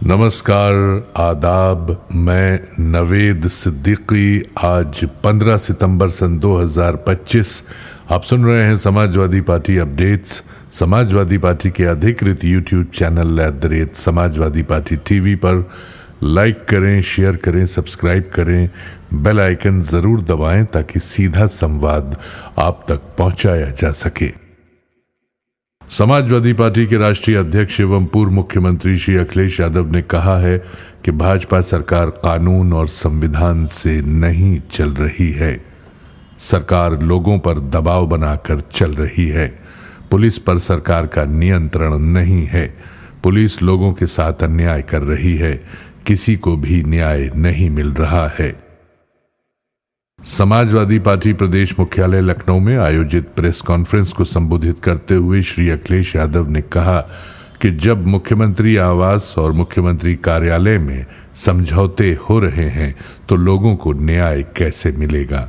नमस्कार, आदाब। मैं नवेद सिद्दीकी। आज 15 सितंबर सन 2025। आप सुन रहे हैं Samajwadi party updates. Samajwadi party के अधिकृत YouTube channel @Samajwadi party TV पर लाइक करें, शेयर करें, सब्सक्राइब करें, बेल आइकन जरूर दबाएं ताकि सीधा संवाद आप तक पहुंचाया जा सके। समाजवादी पार्टी के राष्ट्रीय अध्यक्ष एवं पूर्व मुख्यमंत्री श्री अखिलेश यादव ने कहा है कि भाजपा सरकार कानून और संविधान से नहीं चल रही है। सरकार लोगों पर दबाव बनाकर चल रही है। पुलिस पर सरकार का नियंत्रण नहीं है। पुलिस लोगों के साथ अन्याय कर रही है। किसी को भी न्याय नहीं मिल रहा है। समाजवादी पार्टी प्रदेश मुख्यालय लखनऊ में आयोजित प्रेस कॉन्फ्रेंस को संबोधित करते हुए श्री अखिलेश यादव ने कहा कि जब मुख्यमंत्री आवास और मुख्यमंत्री कार्यालय में समझौते हो रहे हैं तो लोगों को न्याय कैसे मिलेगा।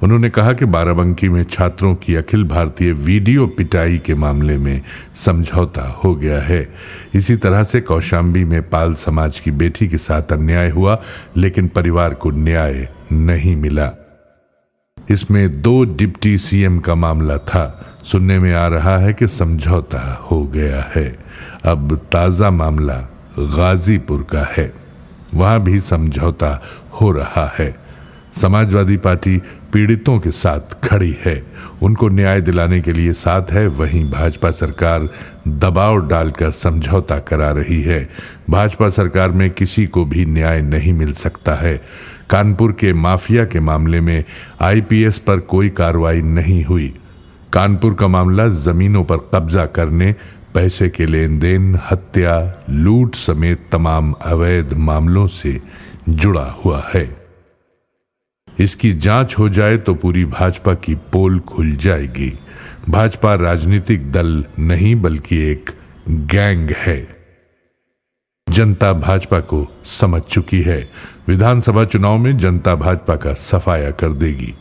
उन्होंने कहा कि बाराबंकी में छात्रों की अखिल भारतीय वीडियो पिटाई के मामले में समझौता हो गया है। इसी तरह से कौशाम्बी में पाल समाज की बेटी के साथ अन्याय हुआ, लेकिन परिवार को न्याय नहीं मिला। इसमें 2 डिप्टी सीएम का मामला था। सुनने में आ रहा है कि समझौता हो गया है। अब ताजा मामला गाजीपुर का है, वहां भी समझौता हो रहा है। समाजवादी पार्टी पीड़ितों के साथ खड़ी है, उनको न्याय दिलाने के लिए साथ है। वहीं भाजपा सरकार दबाव डालकर समझौता करा रही है। भाजपा सरकार में किसी को भी न्याय नहीं मिल सकता है। कानपुर के माफिया के मामले में आईपीएस पर कोई कार्रवाई नहीं हुई। कानपुर का मामला जमीनों पर कब्जा करने, पैसे के लेन देन, हत्या, लूट समेत तमाम अवैध मामलों से जुड़ा हुआ है। इसकी जांच हो जाए तो पूरी भाजपा की पोल खुल जाएगी। भाजपा राजनीतिक दल नहीं बल्कि एक गैंग है। जनता भाजपा को समझ चुकी है। विधानसभा चुनाव में जनता भाजपा का सफाया कर देगी।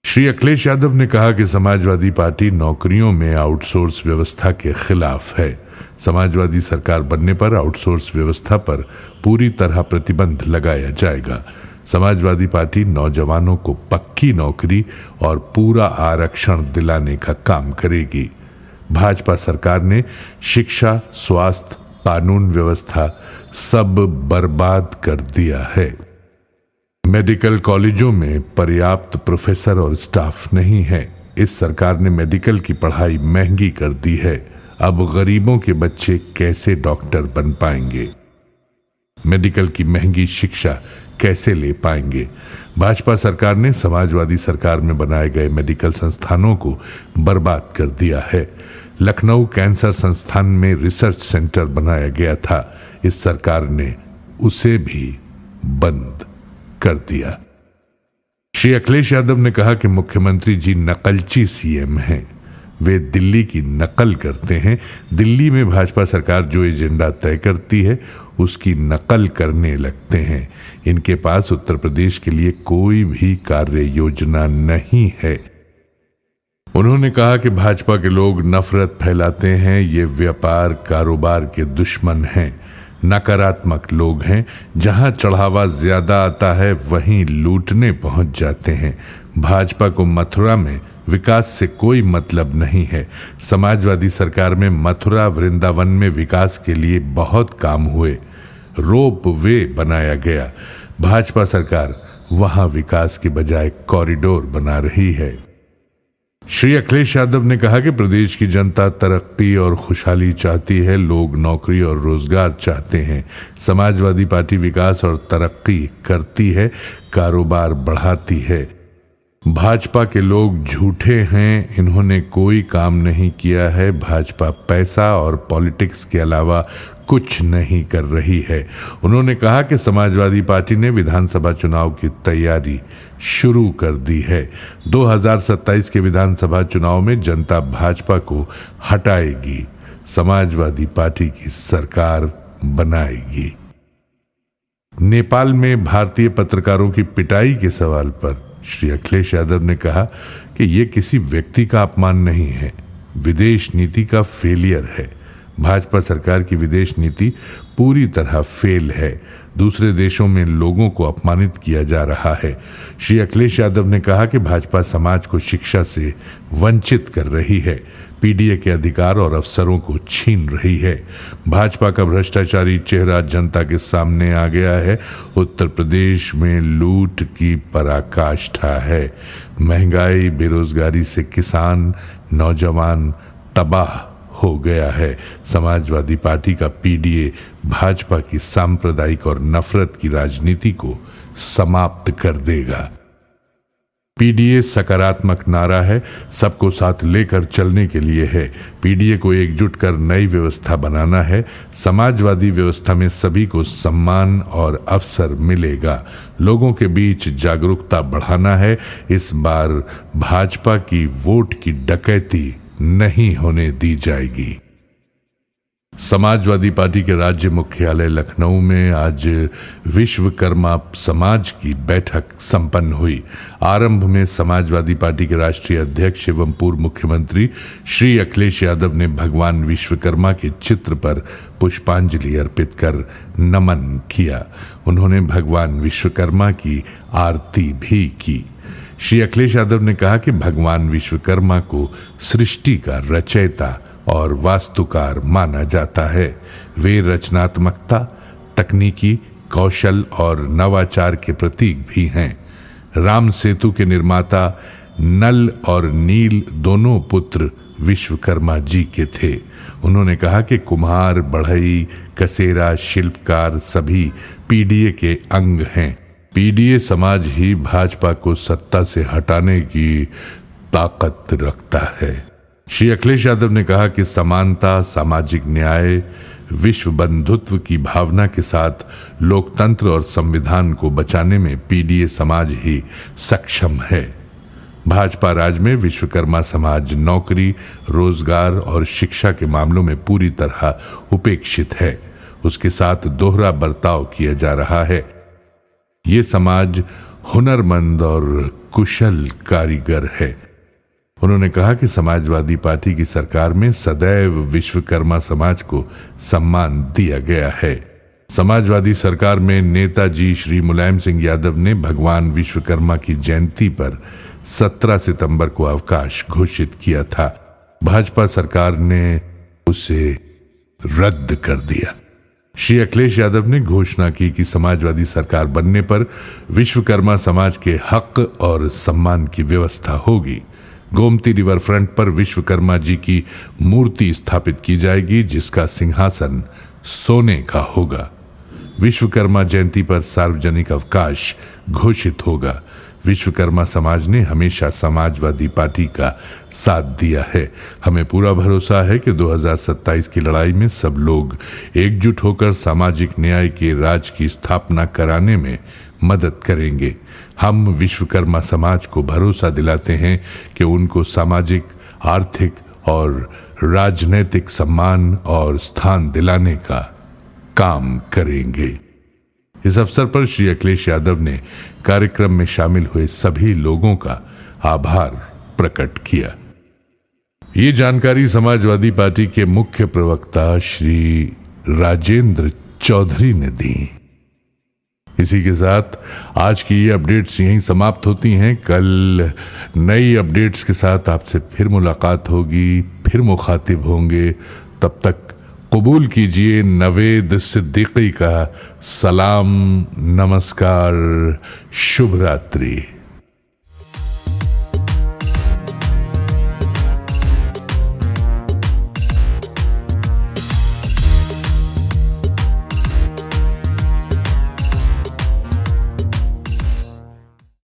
श्री अखिलेश यादव ने कहा कि समाजवादी पार्टी नौकरियों में आउटसोर्स व्यवस्था के खिलाफ है। समाजवादी सरकार बनने पर आउटसोर्स व्यवस्था पर पूरी तरह प्रतिबंध लगाया जाएगा। समाजवादी पार्टी नौजवानों को पक्की नौकरी और पूरा आरक्षण दिलाने का काम करेगी। भाजपा सरकार ने शिक्षा, स्वास्थ्य, कानून व्यवस्था सब बर्बाद कर दिया है। मेडिकल कॉलेजों में पर्याप्त प्रोफेसर और स्टाफ नहीं है। इस सरकार ने मेडिकल की पढ़ाई महंगी कर दी है। अब गरीबों के बच्चे कैसे डॉक्टर बन पाएंगे? मेडिकल की महंगी शिक्षा कैसे ले पाएंगे? भाजपा सरकार ने समाजवादी सरकार में बनाए गए मेडिकल संस्थानों को बर्बाद कर दिया है। लखनऊ कैंसर संस्थान में रिसर्च सेंटर बनाया गया था। इस सरकार ने उसे भी बंद कर दिया। श्री अखिलेश यादव ने कहा कि मुख्यमंत्री जी नकलची सीएम हैं। वे दिल्ली की नकल करते हैं। दिल्ली में भाजपा सरकार जो एजेंडा तय करती है उसकी नकल करने लगते हैं। इनके पास उत्तर प्रदेश के लिए कोई भी कार्य योजना नहीं है। उन्होंने कहा कि भाजपा के लोग नफरत फैलाते हैं। ये व्यापार कारोबार के दुश्मन हैं, नकारात्मक लोग हैं। जहां चढ़ावा ज्यादा आता है वहीं लूटने पहुंच जाते हैं। भाजपा को मथुरा में विकास से कोई मतलब नहीं है। समाजवादी सरकार में मथुरा वृंदावन में विकास के लिए बहुत काम हुए। रोप वे बनाया गया। भाजपा सरकार वहां विकास के बजाय कॉरिडोर बना रही है। श्री अखिलेश यादव ने कहा कि प्रदेश की जनता तरक्की और खुशहाली चाहती है। लोग नौकरी और रोजगार चाहते हैं। समाजवादी पार्टी विकास और तरक्की करती है, कारोबार बढ़ाती है। भाजपा के लोग झूठे हैं। इन्होंने कोई काम नहीं किया है। भाजपा पैसा और पॉलिटिक्स के अलावा कुछ नहीं कर रही है। उन्होंने कहा कि समाजवादी पार्टी ने विधानसभा चुनाव की तैयारी शुरू कर दी है। 2027 के विधानसभा चुनाव में जनता भाजपा को हटाएगी, समाजवादी पार्टी की सरकार बनाएगी। नेपाल में भारतीय पत्रकारों की पिटाई के सवाल पर श्री अखिलेश यादव ने कहा कि यह किसी व्यक्ति का अपमान नहीं है, विदेश नीति का फेलियर है। भाजपा सरकार की विदेश नीति पूरी तरह फेल है। दूसरे देशों में लोगों को अपमानित किया जा रहा है। श्री अखिलेश यादव ने कहा कि भाजपा समाज को शिक्षा से वंचित कर रही है, पीडीए के अधिकार और अवसरों को छीन रही है। भाजपा का भ्रष्टाचारी चेहरा जनता के सामने आ गया है। उत्तर प्रदेश में लूट की पराकाष्ठा है। महंगाई, बेरोजगारी से किसान, नौजवान तबाह हो गया है। समाजवादी पार्टी का पीडीए भाजपा की सांप्रदायिक और नफरत की राजनीति को समाप्त कर देगा। पीडीए सकारात्मक नारा है, सबको साथ लेकर चलने के लिए है। पीडीए को एकजुट कर नई व्यवस्था बनाना है। समाजवादी व्यवस्था में सभी को सम्मान और अवसर मिलेगा। लोगों के बीच जागरूकता बढ़ाना है। इस बार भाजपा की वोट की डकैती नहीं होने दी जाएगी। समाजवादी पार्टी के राज्य मुख्यालय लखनऊ में आज विश्वकर्मा समाज की बैठक संपन्न हुई। आरंभ में समाजवादी पार्टी के राष्ट्रीय अध्यक्ष एवं पूर्व मुख्यमंत्री श्री अखिलेश यादव ने भगवान विश्वकर्मा के चित्र पर पुष्पांजलि अर्पित कर नमन किया। उन्होंने भगवान विश्वकर्मा की आरती भी की। श्री अखिलेश यादव ने कहा कि भगवान विश्वकर्मा को सृष्टि का रचयिता और वास्तुकार माना जाता है। वे रचनात्मकता, तकनीकी कौशल और नवाचार के प्रतीक भी हैं। राम सेतु के निर्माता नल और नील दोनों पुत्र विश्वकर्मा जी के थे। उन्होंने कहा कि कुम्हार, बढ़ई, कसेरा, शिल्पकार सभी पीडीए के अंग हैं। पीडीए समाज ही भाजपा को सत्ता से हटाने की ताकत रखता है। श्री अखिलेश यादव ने कहा कि समानता, सामाजिक न्याय, विश्व बंधुत्व की भावना के साथ लोकतंत्र और संविधान को बचाने में पीडीए समाज ही सक्षम है। भाजपा राज में विश्वकर्मा समाज नौकरी, रोजगार और शिक्षा के मामलों में पूरी तरह उपेक्षित है। उसके साथ दोहरा बर्ताव किया जा रहा है। ये समाज हुनरमंद और कुशल कारीगर है। उन्होंने कहा कि समाजवादी पार्टी की सरकार में सदैव विश्वकर्मा समाज को सम्मान दिया गया है। समाजवादी सरकार में नेताजी श्री मुलायम सिंह यादव ने भगवान विश्वकर्मा की जयंती पर 17 सितंबर को अवकाश घोषित किया था। भाजपा सरकार ने उसे रद्द कर दिया। श्री अखिलेश यादव ने घोषणा की कि समाजवादी सरकार बनने पर विश्वकर्मा समाज के हक और सम्मान की व्यवस्था होगी। गोमती रिवर फ्रंट पर विश्वकर्मा जी की मूर्ति स्थापित की जाएगी, जिसका सिंहासन सोने का होगा। विश्वकर्मा जयंती पर सार्वजनिक अवकाश घोषित होगा। विश्वकर्मा समाज ने हमेशा समाजवादी पार्टी का साथ दिया है। हमें पूरा भरोसा है कि 2027 की लड़ाई में सब लोग एकजुट होकर सामाजिक न्याय के राज की स्थापना कराने में मदद करेंगे। हम विश्वकर्मा समाज को भरोसा दिलाते हैं कि उनको सामाजिक, आर्थिक और राजनीतिक सम्मान और स्थान दिलाने का काम करेंगे। इस अवसर पर श्री अखिलेश यादव ने कार्यक्रम में शामिल हुए सभी लोगों का आभार प्रकट किया। ये जानकारी समाजवादी पार्टी के मुख्य प्रवक्ता श्री राजेंद्र चौधरी ने दी। इसी के साथ आज की ये अपडेट्स यहीं समाप्त होती हैं। कल नई अपडेट्स के साथ आपसे फिर मुलाकात होगी, फिर मुखातिब होंगे। तब तक कबूल कीजिए नवेद सिद्दीकी का सलाम, नमस्कार, शुभ रात्रि।